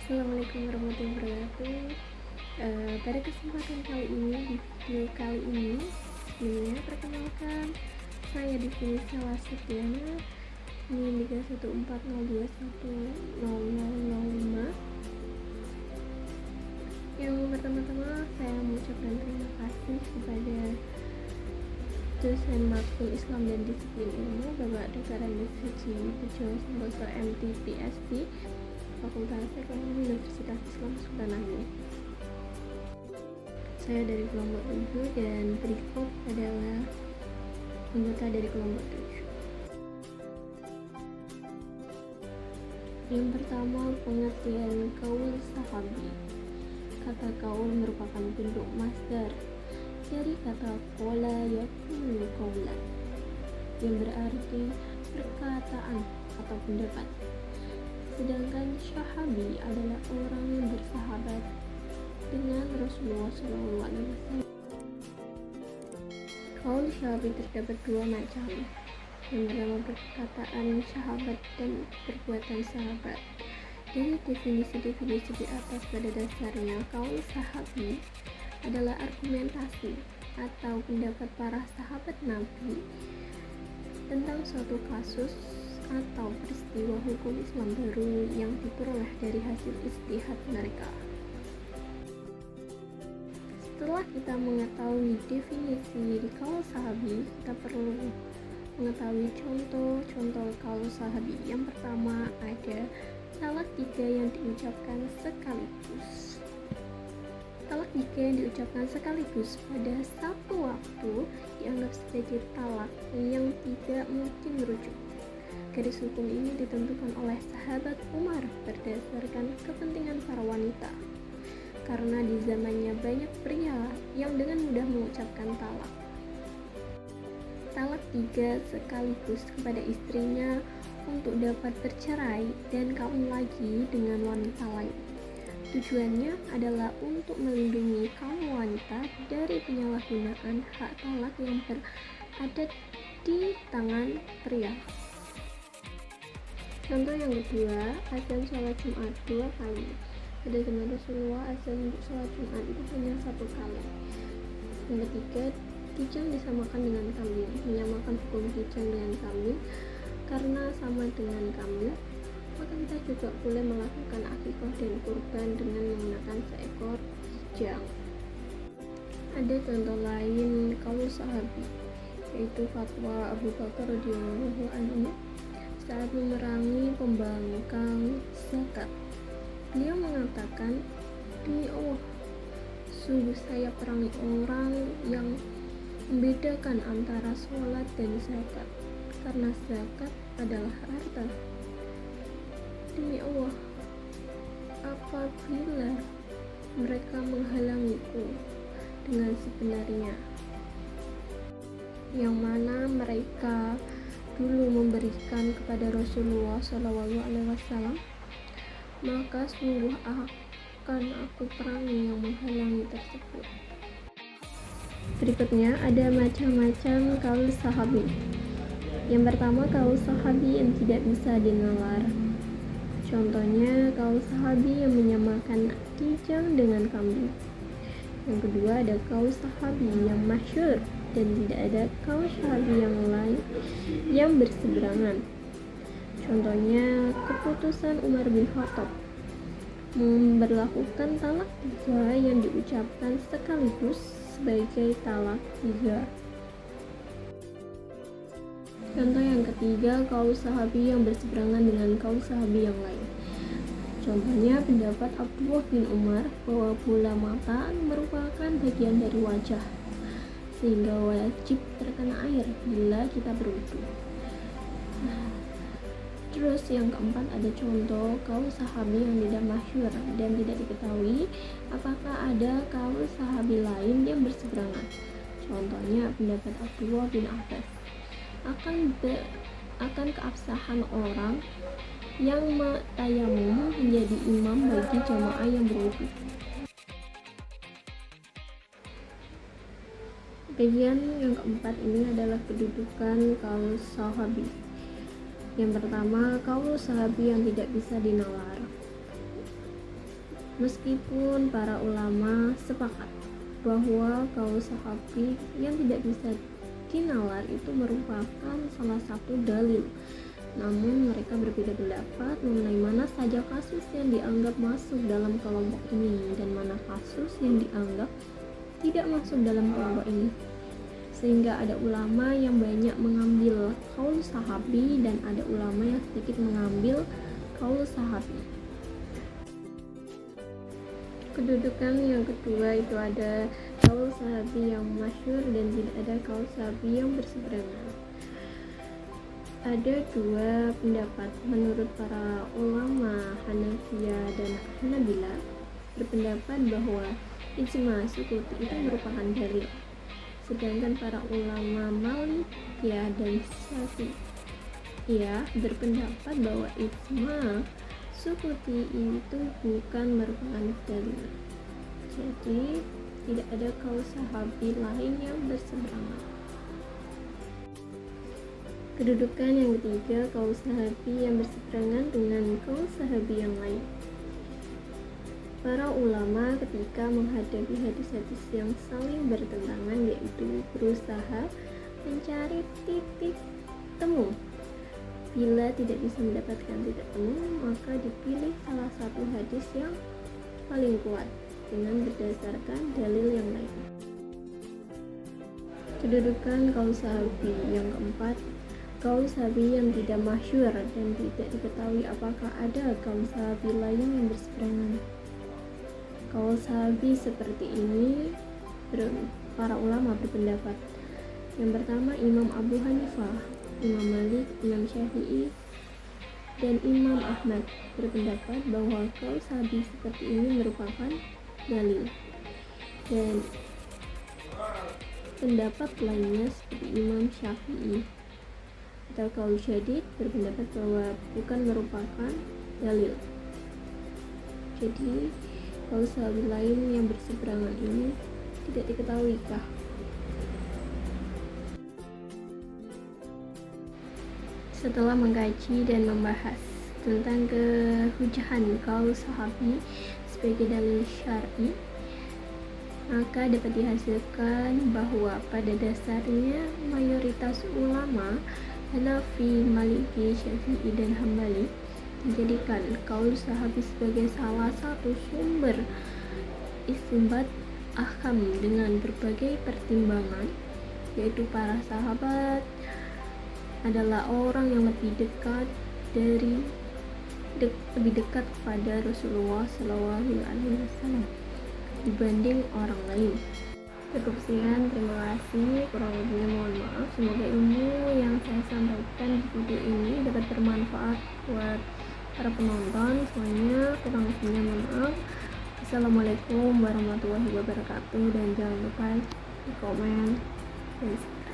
Assalamualaikum warahmatullahi wabarakatuh. Pada kesempatan kali ini, di video kali ini, sebelumnya perkenalkan, saya di sini Sela Setiana, NIM 31402100005. Yang pertama-tama saya mengucapkan terima kasih kepada dosen matkul Islam dan Disiplin Ilmu Bapak Dr. Andes Haji Bejo Santoso MT PhD, Fakultas Ekonomi Universitas Islam Sultan Agung. Saya dari kelompok 7 dan berikut adalah anggota dari kelompok 7. Yang pertama, pengertian kaul sahabi. Kata kaul merupakan bentuk masdar dari kata qala yaqulu qaulan, yang berarti perkataan atau pendapat. Sedangkan sahabi adalah orang yang bersahabat dengan Rasulullah SAW. Kaul sahabi terdapat dua macam. Yang pertama, perkataan sahabat dan perbuatan sahabat. Dari definisi-definisi di atas, pada dasarnya kaul sahabi adalah argumentasi atau pendapat para sahabat Nabi tentang suatu kasus atau peristiwa hukum Islam baru yang diperoleh dari hasil ijtihad mereka. Setelah kita mengetahui definisi di kaul sahabi, kita perlu mengetahui contoh-contoh kaul sahabi. Yang pertama, ada talak 3 yang diucapkan sekaligus. Talak 3 yang diucapkan sekaligus pada satu waktu dianggap sebagai talak yang tidak mungkin merujuk. Garis hukum ini ditentukan oleh sahabat Umar berdasarkan kepentingan para wanita, karena di zamannya banyak pria yang dengan mudah mengucapkan talak. Talak 3 sekaligus kepada istrinya untuk dapat bercerai dan kawin lagi dengan wanita lain. Tujuannya adalah untuk melindungi kaum wanita dari penyalahgunaan hak talak yang berada di tangan pria. Contoh yang kedua, azan sholat Jumat 2 kali. Pada zaman Rasulullah, azan untuk sholat Jumat itu hanya 1 kali. Yang ketiga, kijang disamakan dengan kambing. Menyamakan hukum kijang dengan kambing karena sama dengan kambing, maka kita juga boleh melakukan akikah dan kurban dengan menggunakan seekor kijang. Ada contoh lain kaul sahabi, yaitu fatwa Abu Bakar radhiyallahu anhu saat memerangi pembangkang zakat. Beliau mengatakan, "Demi Allah, sungguh saya perangi orang yang membedakan antara sholat dan zakat, karena zakat adalah harta. Demi Allah, apabila mereka menghalangiku dengan sebenarnya, yang mana mereka dulu memberikan kepada Rasulullah SAW, maka sungguh akan aku perangi yang menghalangi tersebut." Berikutnya ada macam-macam kaul sahabi. Yang pertama, kaul sahabi yang tidak bisa dinalar. Contohnya kaul sahabi yang menyamakan kijang dengan kambing. Yang kedua, ada kaul sahabi yang masyhur dan tidak ada kaul sahabi yang lain yang berseberangan. Contohnya, keputusan Umar bin Khattab memberlakukan talak 3 yang diucapkan sekaligus sebagai talak 3. Contoh yang ketiga, kaul sahabi yang berseberangan dengan kaul sahabi yang lain. Contohnya pendapat Abdullah bin Umar bahwa bola mata merupakan bagian dari wajah, sehingga wajib terkena air bila kita berwudu. Terus yang keempat, ada contoh kaul sahabi yang tidak masyhur dan tidak diketahui apakah ada kaul sahabi lain yang berseberangan. Contohnya pendapat Abdullah bin Abbas akan keabsahan orang yang tayamum menjadi imam bagi jamaah yang berwudu. Bagian yang keempat ini adalah kedudukan kaul sahabi. Yang pertama, kaul sahabi yang tidak bisa dinalar. Meskipun para ulama sepakat bahwa kaul sahabi yang tidak bisa dinalar itu merupakan salah satu dalil, namun mereka berbeda pendapat mengenai mana saja kasus yang dianggap masuk dalam kelompok ini dan mana kasus yang dianggap tidak masuk dalam kelompok ini, sehingga ada ulama yang banyak mengambil kaul sahabi dan ada ulama yang sedikit mengambil kaul sahabi. Kedudukan yang kedua itu ada kaul sahabi yang masyhur dan tidak ada kaul sahabi yang berseberangan. Ada dua pendapat menurut para ulama Hanafiyah dan Hanabila berpendapat bahwa ijma Sukuti itu merupakan dalil, sedangkan para ulama Malikiyah dan Syafi'iyah berpendapat bahwa ijma Sukuti itu bukan merupakan dalil. Jadi tidak ada kaul sahabi lain yang berseberangan. Kedudukan yang ketiga, kaul sahabi yang berseberangan dengan kaul sahabi yang lain. Para ulama ketika menghadapi hadis-hadis yang saling bertentangan yaitu berusaha mencari titik temu. Bila tidak bisa mendapatkan titik temu, maka dipilih salah satu hadis yang paling kuat dengan berdasarkan dalil yang lain. Kedudukan kaul sahabi yang keempat, kaul sahabi yang tidak masyhur dan tidak diketahui apakah ada kaul sahabi lain yang berseberangan. Kaul sahabi seperti ini para ulama berpendapat. Yang pertama, Imam Abu Hanifah, Imam Malik, Imam Syafi'i, dan Imam Ahmad berpendapat bahwa kaul sahabi seperti ini merupakan dalil. Dan pendapat lainnya seperti Imam Syafi'i atau kaul syadid berpendapat bahwa bukan merupakan dalil. Jadi kaul sahabi lain yang berseberangan ini tidak diketahui kah? Setelah mengkaji dan membahas tentang kehujahan kaul sahabi sebagai dalil syar'i, maka dapat dihasilkan bahwa pada dasarnya mayoritas ulama Hanafi, Maliki, Syafi'i, dan Hambali menjadikan kaul sahabi sebagai salah satu sumber istinbat ahkam dengan berbagai pertimbangan, yaitu para sahabat adalah orang yang lebih dekat kepada Rasulullah SAW dibanding orang lain. Cukup sekian, terima kasih. Kurang lebihnya mohon maaf. Semoga ilmu yang saya sampaikan di video ini dapat bermanfaat buat para penonton semuanya. Kurang lebihnya mohon maaf. Assalamualaikum warahmatullahi wabarakatuh, dan jangan lupa di komen dan subscribe.